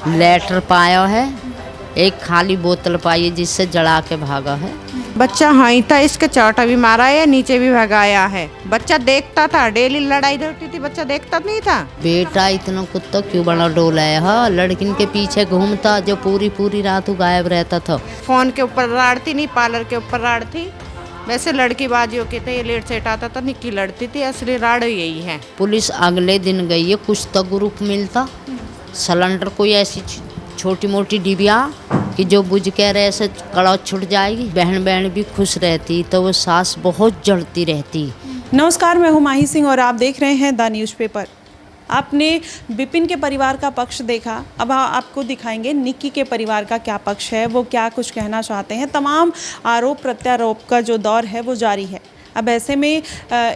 Letter पाया है, एक खाली बोतल पाई है जिससे जला के भागा है। बच्चा हाँ था, इसके चाटा भी मारा है, नीचे भी भगाया है। बच्चा देखता था, डेली लड़ाई होती थी, बच्चा देखता नहीं था। बेटा इतना कुत्ता क्यों बड़ा डोला है, हाँ लड़किन के पीछे घूमता जो पूरी पूरी रात वो गायब रहता था। फोन के ऊपर राड़ती नहीं, पार्लर के ऊपर राड़ थी। वैसे लड़की बाजियों के थे, ये लेट सेट आता था, निक्की लड़ती थी, असली राड़ यही है। पुलिस अगले दिन गई है, कुछ तो ग्रुप मिलता सिलेंडर कोई ऐसी छोटी मोटी डिबिया कि जो बुझ के रहे से कड़ा छुट जाएगी। बहन बहन भी खुश रहती तो वो सास बहुत जलती रहती। नमस्कार, मैं हूं माही सिंह और आप देख रहे हैं द न्यूज़पेपर। आपने विपिन के परिवार का पक्ष देखा, अब आपको दिखाएंगे निक्की के परिवार का क्या पक्ष है, वो क्या कुछ कहना चाहते हैं। तमाम आरोप प्रत्यारोप का जो दौर है वो जारी है। अब ऐसे में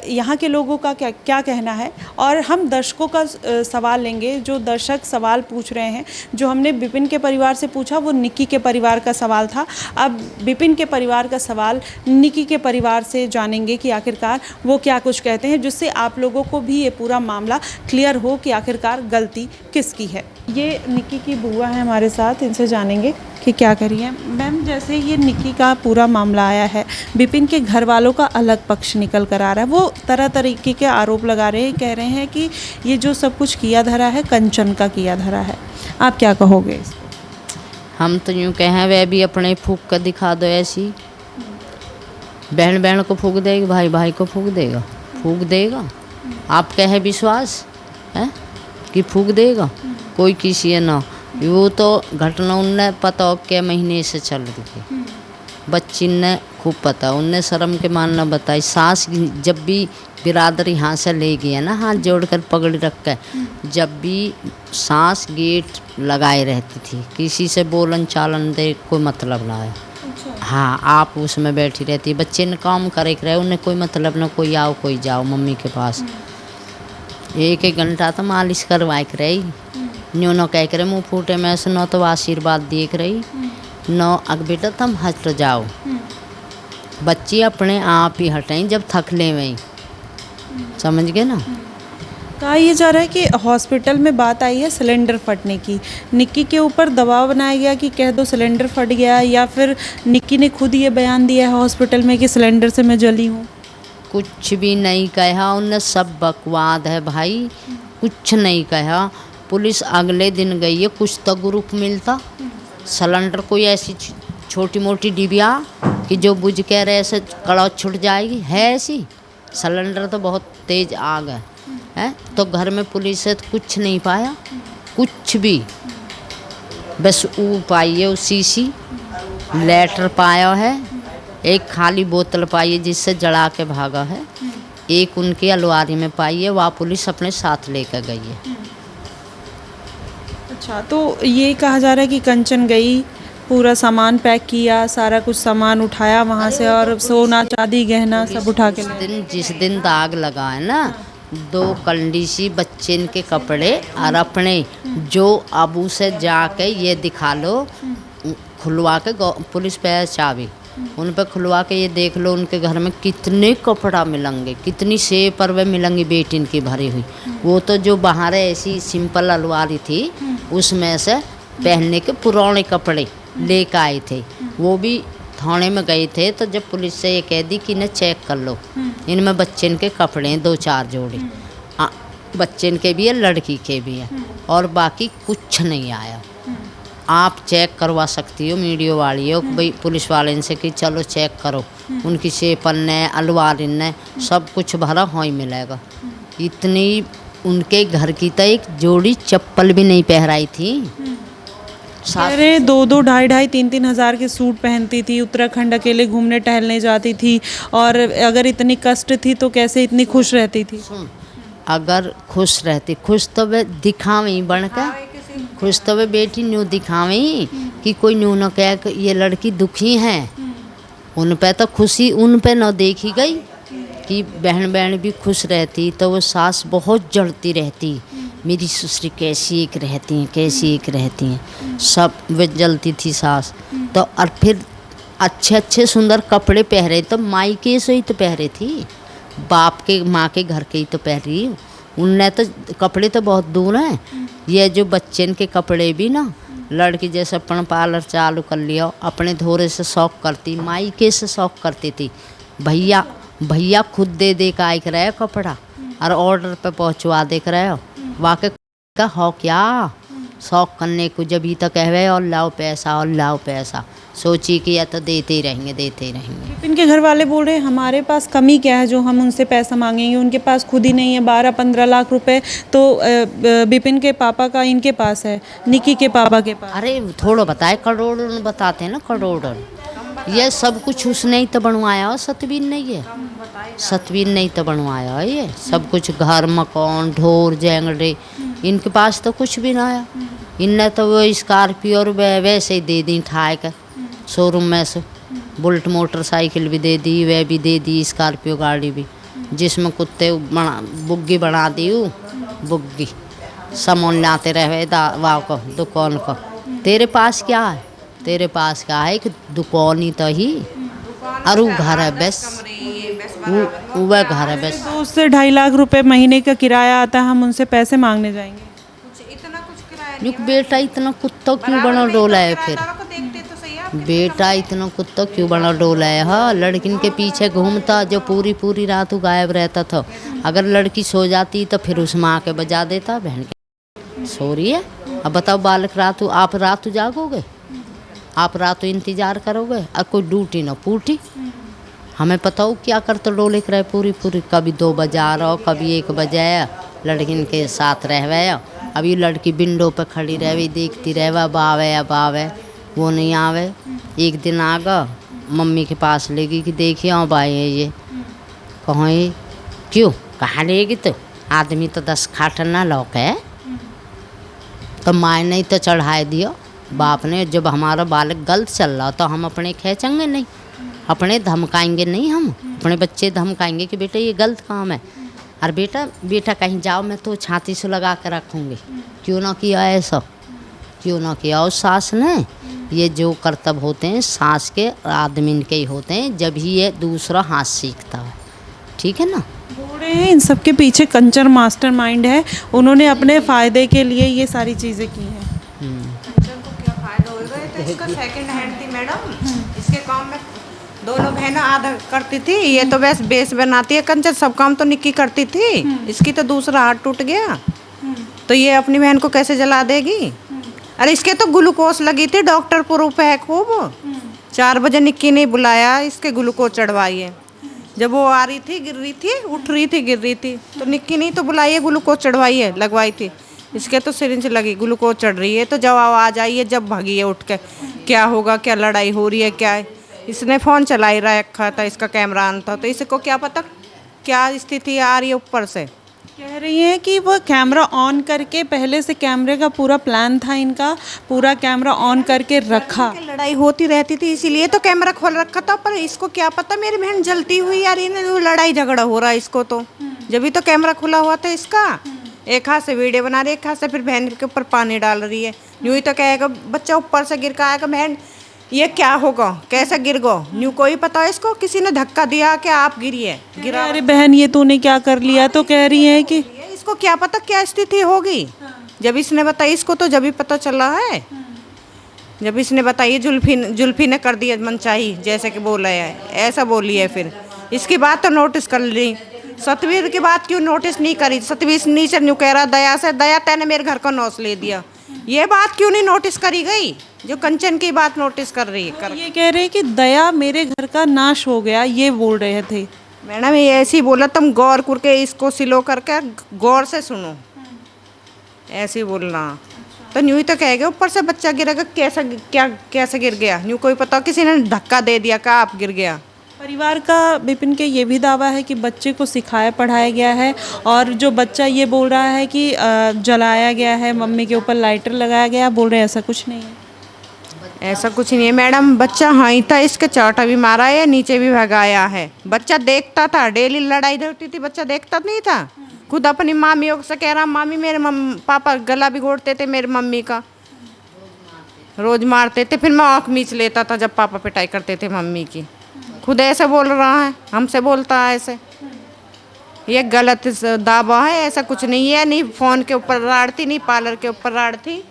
यहाँ के लोगों का क्या कहना है, और हम दर्शकों का सवाल लेंगे। जो दर्शक सवाल पूछ रहे हैं, जो हमने विपिन के परिवार से पूछा वो निक्की के परिवार का सवाल था। अब विपिन के परिवार का सवाल निक्की के परिवार से जानेंगे कि आखिरकार वो क्या कुछ कहते हैं, जिससे आप लोगों को भी ये पूरा मामला क्लियर हो कि आखिरकार गलती किसकी है। ये निक्की की बुआ है हमारे साथ, इनसे जानेंगे कि क्या करी है। मैम, जैसे ये निक्की का पूरा मामला आया है, विपिन के घर वालों का अलग पक्ष निकल कर आ रहा है। वो तरह तरीके के आरोप लगा रहे हैं, कह रहे हैं कि ये जो सब कुछ किया धरा है कंचन का किया धरा है। आप क्या कहोगे इसको? हम तो यूँ कहें वह भी अपने फूक कर दिखा दो ऐसी। बहन बहन को फूक देगी, भाई भाई को फूक देगा, फूक देगा। आप कहे विश्वास है कि फूक देगा कोई किसी है ना। वो तो घटना उनने पता हो के महीने से चल रही थी, बच्ची ने खूब पता, उनने शर्म के मानना बताई। सास जब भी बिरादर यहाँ से ले गया ना, हाथ जोड़कर पकड़ रख कर, जब भी सास गेट लगाए रहती थी, किसी से बोलन चालन दे कोई मतलब ना है। हाँ, आप उसमें बैठी रहती, बच्चे ने काम करे रहे, उन्हें कोई मतलब ना, कोई आओ कोई जाओ मम्मी के पास। एक एक घंटा तो मालिश करवाए रही, न्यो न कह करे मुँह फूटे में से, न तो आशीर्वाद देख रही, न अग बेटा तुम हट जाओ। बच्ची अपने आप ही हटें जब थक ले वहीं, समझ गए ना। कहा यह जा रहा है कि हॉस्पिटल में बात आई है सिलेंडर फटने की, निक्की के ऊपर दबाव बनाया गया कि कह दो सिलेंडर फट गया, या फिर निक्की ने खुद ये बयान दिया है हॉस्पिटल में कि सिलेंडर से मैं जली हूँ? कुछ भी नहीं कहा उनने, सब बकवाद है भाई, कुछ नहीं कहा। पुलिस अगले दिन गई है, कुछ तो ग्रुप मिलता सिलेंडर कोई ऐसी छोटी मोटी डिबिया कि जो बुझ के रहे से कड़ा छुट जाएगी, है ऐसी। सिलेंडर तो बहुत तेज आग है तो घर में पुलिस से तो कुछ नहीं पाया, कुछ भी। बस वो पाई है, उसी सी लेटर पाया है, एक खाली बोतल पाई है जिससे जला के भागा है, एक उनकी अलमारी में पाई है, वह पुलिस अपने साथ लेकर गई है। अच्छा, तो ये कहा जा रहा है कि कंचन गई, पूरा सामान पैक किया, सारा कुछ सामान उठाया वहाँ से, और सोना चांदी गहना सब उठा के जिस दिन दाग लगा है ना, 2 कंडीसी बच्चे के कपड़े और अपने, जो अबू से जाके ये दिखा लो, खुलवा के पुलिस पे चाबी उन पे खुलवा के ये देख लो उनके घर में कितने कपड़ा मिलेंगे, कितनी सेब पर वे मिलेंगी बेटिन की भरी हुई। वो तो जो बाहर ऐसी सिंपल अलवारी थी उसमें से पहनने के पुराने कपड़े लेकर आए थे। वो भी थाने में गए थे तो जब पुलिस से ये कह दी कि इन्हें चेक कर लो, इनमें बच्चन के कपड़े हैं 2-4 जोड़ी, बच्चन के भी है लड़की के भी है, और बाकी कुछ नहीं आया। आप चेक करवा सकती हो, मीडिया वाली हो भाई पुलिस वाले इनसे कि चलो चेक करो, उनकी सेपन ने अलवारी ने सब कुछ भरा हो ही मिलेगा। इतनी उनके घर की तो एक जोड़ी चप्पल भी नहीं पहराई थी। अरे 2-2, 2.5-2.5, 3-3 हज़ार के सूट पहनती थी, उत्तराखंड अकेले घूमने टहलने जाती थी, और अगर इतनी कष्ट थी तो कैसे इतनी खुश रहती थी? अगर खुश रहती, खुश तो वे दिखावी बन के, खुश तो वे बेटी न्यू दिखावी कि कोई न्यू न कह कि ये लड़की दुखी है। उन पे तो खुशी उन पे न देखी गई कि बहन बहन भी खुश रहती, तो वो सास बहुत जलती रहती, मेरी ससुरी कैसी एक रहती हैं, कैसी एक रहती हैं, सब वे जलती थी सास। तो और फिर अच्छे अच्छे सुंदर कपड़े पहरे तो माई के से ही तो पहरे थी, बाप के माँ के घर के ही तो पहरी, उनने तो कपड़े तो बहुत दूर हैं। ये जो बच्चन के कपड़े भी ना, लड़की जैसे अपन पार्लर चालू कर लिया, अपने धोरे से शौक करती, मायके से शौक करती थी। भैया भैया खुद दे दे के आए रहे कपड़ा और ऑर्डर पे पहुंचवा दे रहे हो। वाकई का हो क्या शौक करने को, जब ही तो कहवे और लाओ पैसा और लाओ पैसा, सोची कि या तो देते ही रहेंगे देते ही रहेंगे। विपिन के घर वाले बोल रहे हैं हमारे पास कमी क्या है जो हम उनसे पैसा मांगेंगे, उनके पास खुद ही नहीं है 12-15 लाख रुपए तो विपिन के पापा का इनके पास है, निकी के पापा के पास। अरे थोड़ा बताए, करोड़ों बताते हैं ना, करोड़ों। ये सब कुछ उसने ही तो बनवाया हो, सतवीर नहीं है, सतवीर नहीं तो बनवाया है ये सब कुछ, घर मकान ढोर जेंगड़े, इनके पास तो कुछ भी ना आया। इनने तो वो स्कॉर्पियो और वैसे ही दे दी ठाए कर शोरूम में से, बुलेट मोटरसाइकिल भी दे दी, वह भी दे दी स्कॉर्पियो गाड़ी भी, जिसमें कुत्ते बना बुग्गी बना दी, बुग्गी सामान लाते रहे वाव को दुकान को। तेरे पास क्या है, तेरे पास क्या है कि दुकान ही तो ही और वो घर है बस, वह घर है बस। 2 से 2.5 लाख रुपए महीने का किराया आता है, हम उनसे पैसे मांगने जाएंगे। युग बेटा इतना कुत्ता क्यों बना डोला है फिर, बेटा इतना कुत्ता क्यों बना डोला है। हाँ, लड़किन के पीछे घूमता जो पूरी पूरी रात वो गायब रहता था। अगर लड़की सो जाती तो फिर उस माँ के बजा देता, बहन के सो रही है। अब बताओ बालक रात आप रात जागोगे, आप रात इंतजार करोगे और कोई ड्यूटी ना पूटी। हमें पता हो क्या करते डोले कर पूरी पूरी, कभी 2 बजा रहो कभी 1 बजे लड़किन के साथ रहवे। अभी लड़की विंडो पे खड़ी रहवी देखती रहवा, बावे अब आवे, वो नहीं आवे। एक दिन आगा मम्मी के पास लेगी कि देखिए आओ भाई है ये, कहाँ ये, क्यों कहाँ लेगी, तो आदमी तो 10 खाट ना लौक है। तो माँ ने तो चढ़ाए दिया बाप ने, जब हमारा बालक गलत चल रहा तो हम अपने खींचेंगे नहीं, अपने धमकाएंगे नहीं, हम अपने बच्चे धमकाएंगे कि बेटा ये गलत काम है, और बेटा कहीं जाओ मैं तो छाती से लगा कर रखूँगी। क्यों ना किया ऐसा, क्यों ना किया उस सास ने। ये जो कर्तव्य होते हैं सास के आदमी के ही होते हैं, जब ही ये दूसरा हाथ सीखता है, ठीक है ना। बोल रहे हैं इन सब के पीछे कंचर मास्टरमाइंड है, उन्होंने अपने फ़ायदे के लिए ये सारी चीज़ें की हैं। कंचन को क्या फायदा होगा, ये तो इसका सेकंड हैंड थी मैडम, इसके काम में दोनों बहनें आधा करती थी, ये तो बस बेस बनाती है। कंचन सब काम तो निक्की करती थी, इसकी तो दूसरा हाथ टूट गया तो ये अपनी बहन को कैसे जला देगी। अरे इसके तो ग्लूकोज लगी थी, डॉक्टर प्रूफ है खूब। 4 बजे निक्की ने बुलाया, इसके ग्लूकोज चढ़वाइए। जब वो आ रही थी गिर रही थी, उठ रही थी गिर रही थी, तो निक्की नहीं तो बुलाइए ग्लूकोज चढ़वाइए, लगवाई थी। इसके तो सिरिंज लगी, ग्लूकोज चढ़ रही है तो जब आवाज़ आई है, जब भागी है उठ के, क्या होगा, क्या लड़ाई हो रही है, क्या है। इसने फ़ोन चला ही रखा था, इसका कैमरा ऑन था, तो इसको क्या पता क्या स्थिति आ रही है ऊपर से। कह रही हैं कि वो कैमरा ऑन करके, पहले से कैमरे का पूरा प्लान था इनका, पूरा कैमरा ऑन करके रखा। लड़ाई होती रहती थी इसीलिए तो कैमरा खोल रखा था, पर इसको क्या पता मेरी बहन जलती हुई यार, इन्हें लड़ाई झगड़ा हो रहा है इसको तो। जब भी तो कैमरा खुला हुआ था इसका, एक हाथ से वीडियो बना रही है, एक हाथ से फिर बहन के ऊपर पानी डाल रही है। यूँ ही तो कहेगा बच्चा ऊपर से गिर कर आएगा, बहन ये क्या होगा, कैसे गिर गो, न्यू कोई पता है इसको, किसी ने धक्का दिया कि आप गिरी है, गिरा। अरे बहन ये तूने क्या कर लिया, तो कह रही है कि इसको क्या पता क्या स्थिति होगी। जब इसने बताई इसको तो जब भी पता चला है, जब इसने बताई जुल्फी ने कर दिया मनचाही, जैसे कि बोला है ऐसा बोली है। फिर इसकी बात तो नोटिस कर ली, सतवीर की बात क्यों नोटिस नहीं करी। सतवीर नीचे न्यू कह रहा दया से, दया तैने मेरे घर का नौस ले दिया, ये बात क्यों नहीं नोटिस करी गई जो कंचन की बात नोटिस कर रही है। ये कह रहे हैं कि दया मेरे घर का नाश हो गया, ये बोल रहे थे। मैडम ये ऐसी बोला, तुम गौर करके इसको सिलो करके गौर से सुनो, ऐसे बोलना तो न्यू ही तो कहेगा ऊपर से बच्चा गिरेगा, कैसे गिर गया, न्यू कोई पता किसी ने धक्का दे दिया का आप गिर गया। परिवार का विपिन के ये भी दावा है कि बच्चे को सिखाया पढ़ाया गया है, और जो बच्चा ये बोल रहा है कि जलाया गया है, मम्मी के ऊपर लाइटर लगाया गया, बोल रहे हैं ऐसा कुछ नहीं है। ऐसा कुछ नहीं है मैडम, बच्चा हाँ ही था, इसके चाटा भी मारा है, नीचे भी भगाया है। बच्चा देखता था, डेली लड़ाई होती थी, बच्चा देखता नहीं था। खुद अपनी मामियों से कह रहा, मामी मेरे पापा गला भिगोड़ते थे मेरी मम्मी का, रोज मारते थे, फिर मैं आँख मीच लेता था जब पापा पिटाई करते थे मम्मी की। खुद ऐसे बोल रहा है, हमसे बोलता है ऐसे। ये गलत दावा है, ऐसा कुछ नहीं है। नहीं फ़ोन के ऊपर राड़ थी, नहीं पार्लर के ऊपर राड़ थी।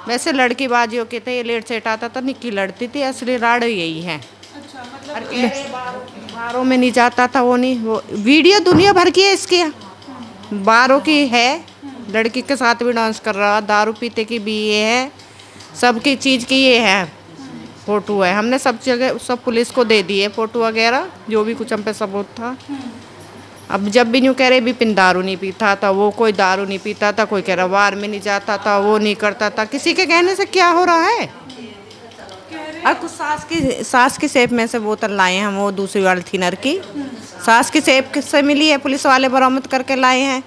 वैसे लड़की बाजियों के थे, ये लेट सेट आता था, निक्की लड़ती थी, असली राड़ यही है। और कह रहे बारों में नहीं जाता था, वो नहीं, वो वीडियो दुनिया भर की है इसकी, बारों की है, लड़की के साथ भी डांस कर रहा, दारू पीते की भी ये है, सबकी चीज़ की ये है, फ़ोटो है। हमने सब जगह सब पुलिस को दे दिए फ़ोटो वगैरह, जो भी कुछ हम पे सबूत था। अब जब भी यूँ कह रहे विपिन दारू नहीं पीता था, वो कोई दारू नहीं पीता था, कोई कह रहा वार में नहीं जाता था, वो नहीं करता था, किसी के कहने से क्या हो रहा है। और कुछ सास की सेफ में से बोतल लाए हैं हम, वो दूसरी वाली थिनर की सास की सेफ से मिली है, पुलिस वाले बरामद करके लाए हैं।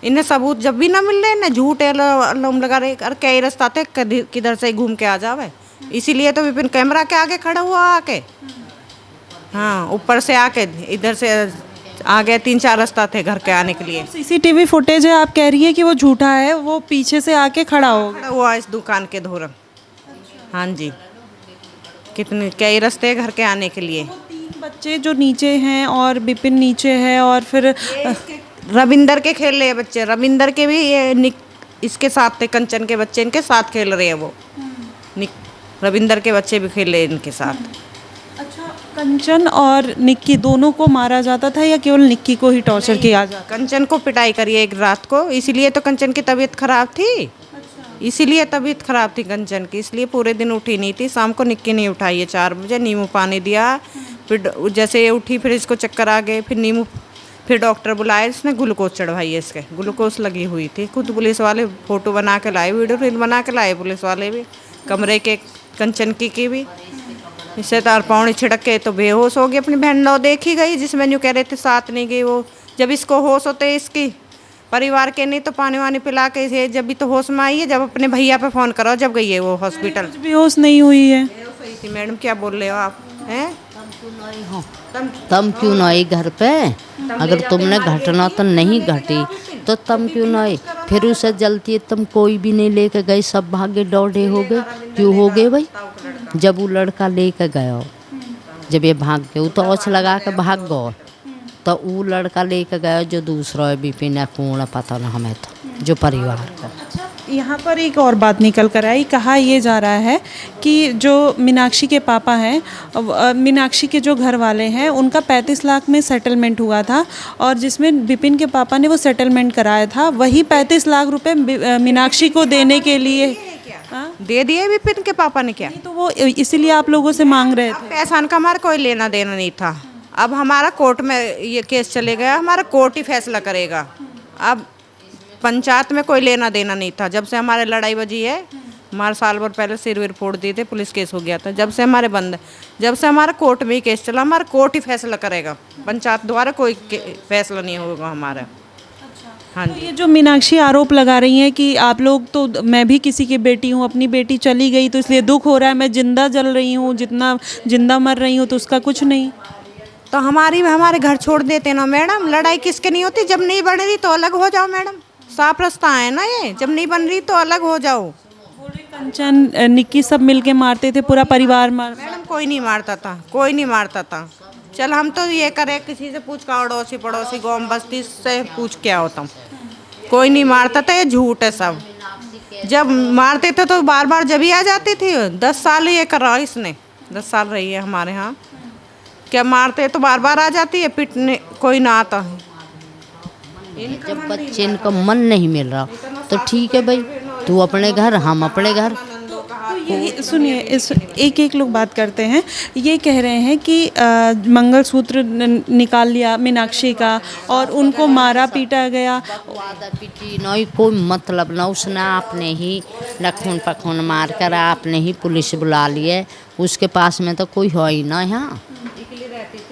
इन्हें सबूत जब भी ना मिल रहे, इन्हें झूठ लोम लगा रहे, और क्या ही रास्ता थे किधर से घूम के आ जावे। इसीलिए तो विपिन कैमरा के आगे खड़ा हुआ आके, हाँ ऊपर से आके इधर से आ गए, 3-4 रास्ता थे घर के आने के लिए। सीसीटीवी फुटेज है, आप कह रही है कि वो झूठा है, वो पीछे से आके खड़ा हो गया। खड़ा हुआ इस दुकान के धोरम। हाँ जी, कितने कई रास्ते घर के आने के लिए। 3 बच्चे जो नीचे हैं और विपिन नीचे है, और फिर रविंदर के खेल रहे हैं बच्चे, रविंदर के भी ये इसके साथ थे, कंचन के बच्चे इनके साथ खेल रहे हैं, वो रविंदर के बच्चे भी खेल रहे हैं इनके साथ। अच्छा, कंचन और निक्की दोनों को मारा जाता था या केवल निक्की को ही टॉर्चर किया जाता? कंचन को पिटाई करी एक रात को, इसीलिए तो कंचन की तबीयत खराब थी। इसीलिए तबीयत खराब थी कंचन की, इसलिए पूरे दिन उठी नहीं थी। शाम को निक्की नहीं उठाई है, 4 बजे नींबू पानी दिया, फिर जैसे ये उठी फिर इसको चक्कर आ गए, फिर नींबू, फिर डॉक्टर बुलाए, इसने ग्लूकोज चढ़वाई है, इसके ग्लूकोज लगी हुई थी। खुद पुलिस वाले फ़ोटो बना के लाए, वीडियो रील बना के लाए पुलिस वाले भी, कमरे के कंचन की भी। इससे तार पौड़ी छिड़क के तो बेहोश हो गई, अपनी बहन लो देखी गई, जिसमें यूँ कह रहे थे साथ नहीं गई वो। जब इसको होश होते इसकी परिवार के नहीं तो पानी वानी पिला के इसे, जब भी तो होश में आई है, जब अपने भैया पे फ़ोन करो, जब गई है वो हॉस्पिटल। कुछ भी होश नहीं हुई है। सही थी मैडम, क्या बोल रहे हो आप हैं? तम क्यों ना आई घर पे? अगर तुमने घटना तो नहीं घटी तो तम क्यों ना आई? फिर उसे जलती है, तुम कोई भी नहीं लेके गए, सब भागे दौड़े हो गए, क्यों हो गए भाई? जब वो लड़का लेके गया, जब ये भाग गए, वो तो औच लगा के भाग गए, तो वो लड़का लेके गया जो दूसरा है विपिन है, कौन पता ना हमें, तो जो परिवार का। यहाँ पर एक और बात निकल कर आई, कहा यह जा रहा है कि जो मीनाक्षी के पापा हैं, मीनाक्षी के जो घर वाले हैं, उनका 35 लाख में सेटलमेंट हुआ था, और जिसमें विपिन के पापा ने वो सेटलमेंट कराया था, वही 35 लाख रुपए मीनाक्षी को देने के लिए दे दिए विपिन के पापा ने। क्या तो वो इसीलिए आप लोगों से मांग रहे थे? पैसा का हमारा कोई लेना देना नहीं था। अब हमारा कोर्ट में ये केस चले गया, हमारा कोर्ट ही फैसला करेगा। अब पंचायत में कोई लेना देना नहीं था। जब से हमारे लड़ाई बजी है, हमारे साल भर पहले सिर विर फोड़ दिए थे, पुलिस केस हो गया था, जब से हमारे बंद, जब से हमारा कोर्ट में ही केस चला, हमारा कोर्ट ही फैसला करेगा, पंचायत द्वारा कोई फैसला नहीं होगा हमारा। हाँ जी। ये जो मीनाक्षी आरोप लगा रही हैं कि आप लोग तो, मैं भी किसी की बेटी हूँ, अपनी बेटी चली गई तो इसलिए दुख हो रहा है, मैं जिंदा जल रही हूँ, जितना जिंदा मर रही हूँ, तो उसका कुछ नहीं। तो हमारे घर छोड़ देते ना मैडम। लड़ाई किसके नहीं होती? जब नहीं बन रही तो अलग हो जाओ मैडम, साफ रास्ता है ना ये। जब नहीं बन रही तो अलग हो जाओ। कंचन निक्की सब मिलके मारते थे, पूरा परिवार मार। मैडम कोई नहीं मारता था, कोई नहीं मारता था। चल हम तो ये करें, किसी से पूछ का, अड़ोसी पड़ोसी गाँव बस्ती से पूछ के आओ तुम, कोई नहीं मारता था, ये झूठ है सब। जब मारते थे तो बार बार जब ही आ जाती थी। 10 साल ये कर रहा इसने, 10 साल रही है हमारे यहाँ। क्या मारते तो बार बार आ जाती है, पिटने कोई ना आता है। जब बच्चे इनका मन नहीं मिल रहा तो ठीक है भाई, तू अपने घर, हम अपने घर। ये सुनिए, इस एक लोग बात करते हैं, ये कह रहे हैं कि मंगलसूत्र निकाल लिया मीनाक्षी का और उनको मारा पीटा गया। पीटी नहीं कोई मतलब ना, उसने आपने ही नखून पखून मार कर आपने ही पुलिस बुला लिए। उसके पास में तो कोई हो ही ना यहाँ,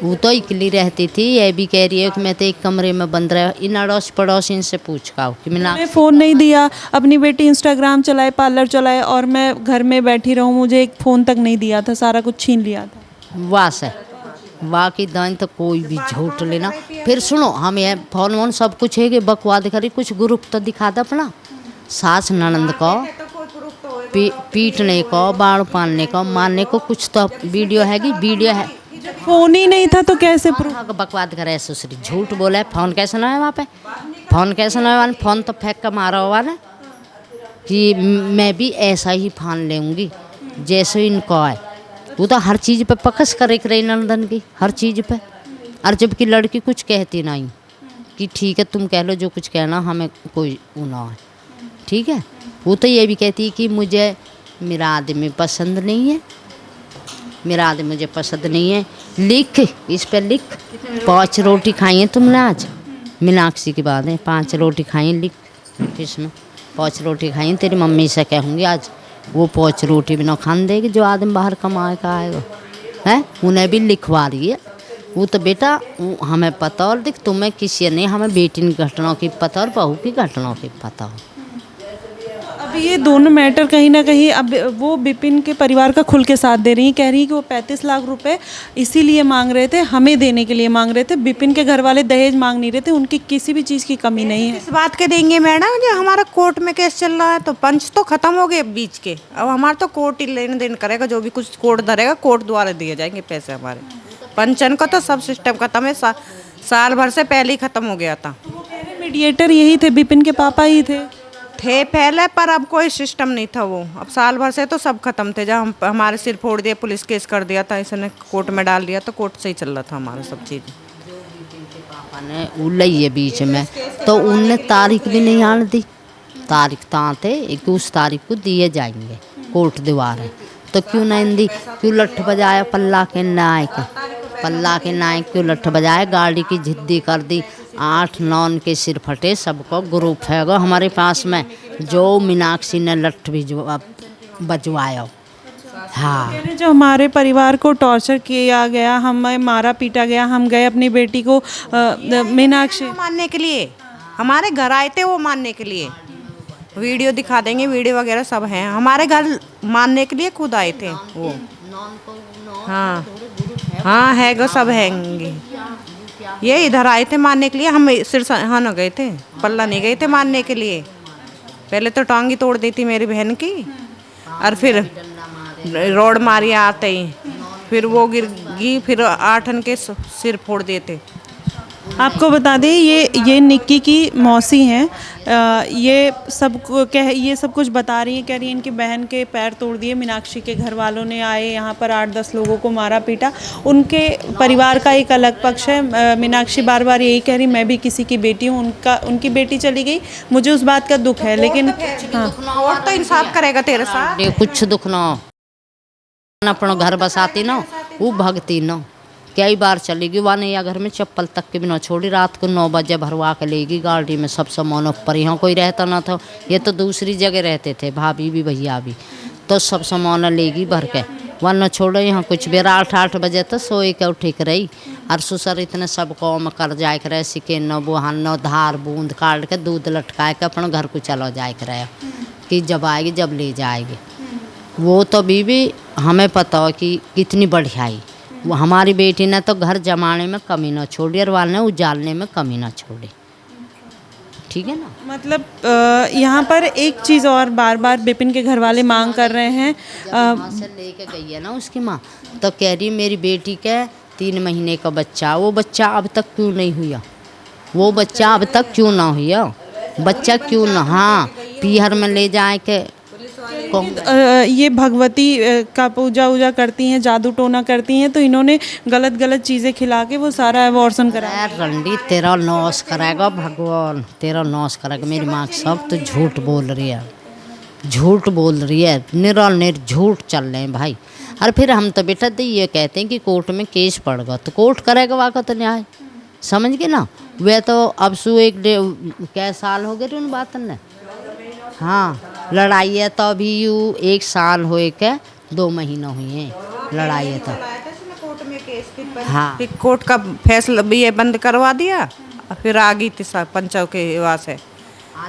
वो तो अकेली रहती थी। ये भी कह रही है कि मैं तो एक कमरे में बंद रहा। इन अड़ोस पड़ोसी से पूछ का कि मैंने फ़ोन नहीं दिया, अपनी बेटी इंस्टाग्राम चलाए, पार्लर चलाए, और मैं घर में बैठी रहूं, मुझे एक फ़ोन तक नहीं दिया था, सारा कुछ छीन लिया था। वाह से वाह की दान तो कोई भी झूठ लेना। फिर सुनो, हम ये फोन वोन सब कुछ है कि बकवाद करी, कुछ ग्रुप तो दिखा दे अपना। सास ननंद को पीटने को, बाढ़ पालने को, मारने को, कुछ तो वीडियो है कि वीडियो है। फोन ही नहीं था तो कैसे प्रूफ? हाँ, बकवाद करे सुसरी, झूठ बोला है। फोन कैसे ना है वहाँ पे? फोन कैसे ना है? फोन तो फेंक कर मारा हुआ ना कि मैं भी ऐसा ही फान लेंगी जैसे इनको है। वो तो हर चीज़ पे पकस करे रही नंदन की, हर चीज़ पे। और जबकि लड़की कुछ कहती नहीं कि ठीक है तुम कह लो जो कुछ कहना, हमें कोई वो ना है, ठीक है। वो तो ये भी कहती है कि मुझे मेरा आदमी पसंद नहीं है, मेरा आदमी मुझे पसंद नहीं है। लिख इस पे लिख, 5 रोटी खाई हैं तुमने आज, मीनाक्षी की बात है, 5 रोटी खाई हैं, लिख इसमें 5 रोटी खाई हैं। तेरी मम्मी से कहूँगी आज वो 5 रोटी भी ना खान देगी जो आदमी बाहर कमाए का आएगा है। उन्हें भी लिखवा रही है। वो तो बेटा हमें पता, और देख तुम्हें किसी नहीं, हमें बेटी की घटनाओं की पता और बहू की घटनाओं की पता हो। अब ये दोनों मैटर कहीं ना कहीं अब वो विपिन के परिवार का खुल के साथ दे रही हैं, कह रही हैं कि वो 35 लाख रुपए इसीलिए मांग रहे थे, हमें देने के लिए मांग रहे थे। विपिन के घर वाले दहेज मांग नहीं रहे थे, उनकी किसी भी चीज़ की कमी नहीं है। इस बात के देंगे मैडम, जो हमारा कोर्ट में केस चल रहा है तो पंच तो खत्म हो गए बीच के, अब हमारा तो कोर्ट ही लेन देन करेगा, जो भी कुछ कोर्ट धरेगा कोर्ट द्वारा दिए जाएंगे पैसे हमारे। पंचन का तो सब सिस्टम खत्म है, साल भर से पहले ही खत्म हो गया था। मीडिएटर यही थे, विपिन के पापा ही थे पहले, पर अब कोई सिस्टम नहीं था वो। अब साल भर से तो सब खत्म थे, जब हम हमारे सिर फोड़ दिया, पुलिस केस कर दिया था, इसने कोर्ट में डाल दिया, तो कोर्ट से ही चल रहा था हमारा सब चीज़। पापा ने उलई है बीच में, तो उनने तारीख भी नहीं आने दी। तारीख ताँ थे 21 तारीख को दिए जाएंगे, कोर्ट दीवार है, तो क्यों नहीं दी? क्यों लठ बजाया पल्ला के नायक, पल्ला के नायक क्यों लठ बजाया? गाड़ी की जिद्दी कर दी, 8-9 के सिर फटे। सबको ग्रुप है गो हमारे पास में जो मीनाक्षी ने लठ भी बजवाया। हाँ, जो हमारे परिवार को टॉर्चर किया गया, हमें मारा पीटा गया, हम गए अपनी बेटी को मीनाक्षी मानने के लिए, हमारे घर आए थे वो मानने के लिए। वीडियो दिखा देंगे, वीडियो वगैरह सब हैं, हमारे घर मानने के लिए खुद आए थे वो। हाँ हाँ है गो, सब हैंगे। ये इधर आए थे मानने के लिए, हम सिरसा न गए थे, पल्ला नहीं गए थे मानने के लिए। पहले तो टांगी तोड़ दी थी मेरी बहन की, और फिर रोड मारी आते ही, फिर वो गिर गई, फिर 8 के सिर फोड़ दिए थे। आपको बता दें ये निक्की की मौसी हैं, ये सब कुछ बता रही हैं, कह रही हैं इनकी बहन के पैर तोड़ दिए, मीनाक्षी के घर वालों ने आए यहाँ पर 8-10 लोगों को मारा पीटा। उनके परिवार का एक अलग पक्ष है। मीनाक्षी बार बार यही कह रही मैं भी किसी की बेटी हूँ, उनकी बेटी चली गई, मुझे उस बात का दुख है, लेकिन हाँ और तो इंसाफ करेगा तेरे साथ। कुछ दुख ना हो, अपना घर बसाती ना, वो भगती ना, कई बार चलेगी वहाँ नहीं, या घर में चप्पल तक के भी ना छोड़ी। रात को 9 बजे भरवा के लेगी गाड़ी में सब सामान ऊपर। यहाँ कोई रहता ना था, ये तो दूसरी जगह रहते थे, भाभी भी भैया भी, तो सब सामान लेगी भर के, वहाँ न छोड़ो यहाँ कुछ भी। 8 बजे तो सोए के उठी कर रही, और ससुर इतने सब काम कर जाए कर रहे, सिके न बुहान न धार बूंद काट के दूध लटकाए के अपने घर को चलो जाए कर रहे कि जब आएगी जब ले जाएगी। वो तो बीबी हमें पता हो कि कितनी बढ़ियाई, वो हमारी बेटी ने तो घर जमाने में कमी ना छोड़ी, और वाल ने उजालने में कमी ना छोड़ी, ठीक है ना। मतलब यहाँ पर एक चीज़ और बार बार विपिन के घर वाले मांग कर रहे हैं। वहाँ से लेके गई है ना उसकी माँ, तो कह रही मेरी बेटी के 3 महीने का बच्चा, वो बच्चा अब तक क्यों नहीं हुआ, वो बच्चा अब तक क्यों ना हुआ, बच्चा क्यों ना। हाँ, पीहर में ले जाए के ये भगवती का पूजा करती हैं, जादू टोना करती हैं, तो इन्होंने गलत चीज़ें खिला के वो सारा अबॉर्शन कराया। रंडी तेरा नाश करेगा भगवान, तेरा नाश करेगा। मेरी माँ सब तो झूठ बोल रही है, झूठ बोल रही है, निराल झूठ चल रहे हैं भाई। और फिर हम तो बेटा तो ये कहते हैं कि कोर्ट में केस पड़ेगा तो कोर्ट करेगा वहाँ का तो न्याय, समझ गए ना। वे तो अब सु 1 साल हो गए उन बातन ने। हाँ, लड़ाई है तो अभी 1 साल होए के 2 महीना हुए हैं लड़ाई है तो। कोर्ट में केस हाँ, फिर कोर्ट का फैसला भी ये बंद करवा दिया, फिर आ गई थी पंचायत के वास है,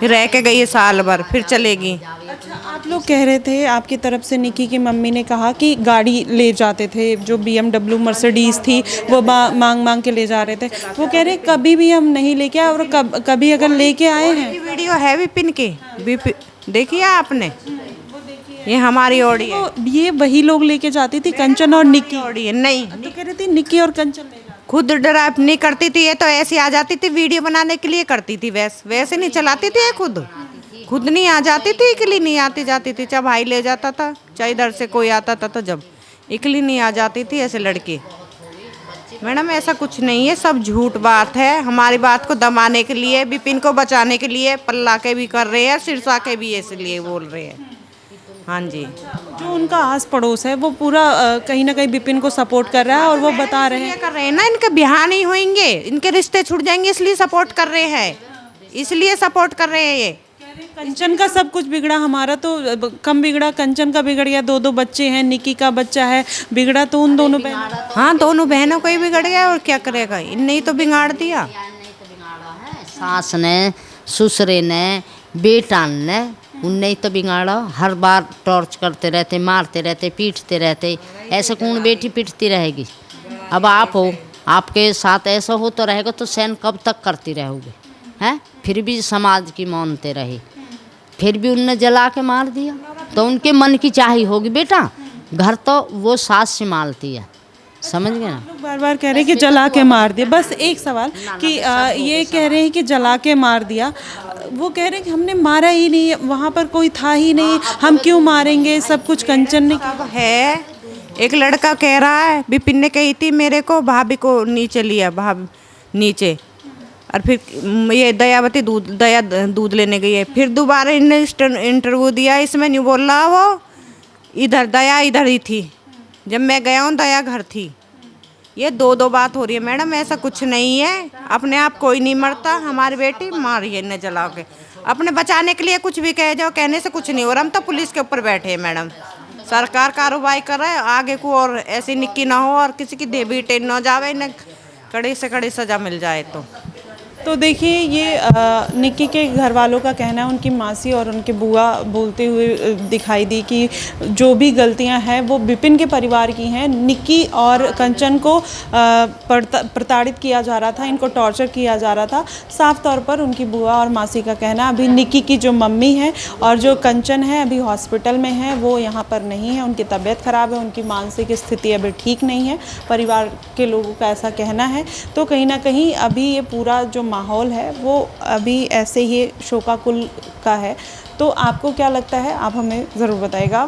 फिर रह के गई है साल भर, फिर चलेगी। अच्छा, आप लोग कह रहे थे, आपकी तरफ से निक्की की मम्मी ने कहा कि गाड़ी ले जाते थे, जो BMW मर्सिडीज़ थी वो मांग के ले जा रहे थे। वो कह रहे कभी भी हम नहीं लेके आए, और कभी अगर लेके आए हैं। वीडियो है विपिन के, देखिए आपने, ये हमारी ओड़ी है। तो ये वही लोग लेके जाती थी, कंचन और निक्की? ओड़ी है नहीं, तो कह रही थी निक्की और कंचन ले जाती। खुद ड्राइव नहीं करती थी ये, तो ऐसी आ जाती थी, वीडियो बनाने के लिए करती थी, वैसे नहीं चलाती थी ये, खुद नहीं आ जाती थी, इकली नहीं आती जाती थी, चाहे भाई ले जाता था, चाहे इधर से कोई आता था, तो जब इकली नहीं आ जाती थी ऐसे लड़के। मैडम ऐसा कुछ नहीं है, सब झूठ बात है, हमारी बात को दबाने के लिए, विपिन को बचाने के लिए पल्ला के भी कर रहे हैं, सिरसा के भी इसलिए बोल रहे हैं। हाँ जी, जो उनका आस पड़ोस है वो पूरा कहीं ना कहीं विपिन को सपोर्ट कर रहा है, और वो बता रहे हैं इसलिए कर रहे हैं ना, इनके ब्याह नहीं होंगे, इनके रिश्ते छूट जाएंगे, इसलिए सपोर्ट कर रहे हैं, इसलिए सपोर्ट कर रहे हैं ये। कंचन का सब कुछ बिगड़ा, हमारा तो कम बिगड़ा, कंचन का बिगड़ गया, 2 बच्चे हैं, निक्की का बच्चा है, बिगड़ा तो उन दोनों बहन। हाँ, दोनों बहनों को ही बिगड़ गया, और क्या करेगा, इनने ही तो बिगाड़ दिया। सास ने, ससुरे ने, बेटा ने, उनने ही तो बिगाड़ा। हर बार टॉर्च करते रहते, मारते रहते, पीटते रहते, ऐसे कौन बेटी पीटती रहेगी। अब आप हो, आपके साथ ऐसा हो तो रहेगा, तो सहन कब तक करती रहोगे हैं? फिर भी समाज की मानते रहे, फिर भी उनने जला के मार दिया, तो उनके मन की चाही होगी। बेटा घर तो वो सास संभालती है, समझ गए ना। लोग बार बार कह रहे हैं कि जला के मार दिया। बस एक सवाल कि ये कह रहे हैं कि जला के मार दिया, वो कह रहे हैं कि हमने मारा ही नहीं, वहाँ पर कोई था ही नहीं, हम क्यों मारेंगे, सब कुछ कंचन ने अब है, एक लड़का कह रहा है, विपिन ने कही थी मेरे को, भाभी को नीचे लिया, भाभी नीचे, और फिर ये दयावती दया दूध लेने गई है, फिर दोबारा इन्हें इंटरव्यू दिया, इसमें नहीं बोल रहा वो, इधर दया इधर ही थी, जब मैं गया हूँ दया घर थी। ये दो बात हो रही है मैडम, ऐसा कुछ नहीं है, अपने आप कोई नहीं मरता, हमारी बेटी मारी है इन्हें जला के, अपने बचाने के लिए कुछ भी कह जाओ, कहने से कुछ नहीं हो रहा, हम तो पुलिस के ऊपर बैठे हैं मैडम, सरकार कार्रवाई कर रहा है, आगे को और ऐसी निक्की ना हो और किसी की देवी टेन ना जावे, इन्हें कड़ी से कड़ी सजा मिल जाए। तो देखिए ये निक्की के घर वालों का कहना है, उनकी मासी और उनके बुआ बोलते हुए दिखाई दी कि जो भी गलतियां हैं वो विपिन के परिवार की हैं। निक्की और कंचन को प्रताड़ित किया जा रहा था, इनको टॉर्चर किया जा रहा था, साफ तौर पर उनकी बुआ और मासी का कहना। अभी निक्की की जो मम्मी है और जो कंचन है अभी हॉस्पिटल में है, वो यहाँ पर नहीं है, उनकी तबीयत ख़राब है, उनकी मानसिक स्थिति अभी ठीक नहीं है, परिवार के लोगों का ऐसा कहना है। तो कहीं ना कहीं अभी ये पूरा जो माहौल है वो अभी ऐसे ही शोकाकुल का है। तो आपको क्या लगता है, आप हमें ज़रूर बताइएगा।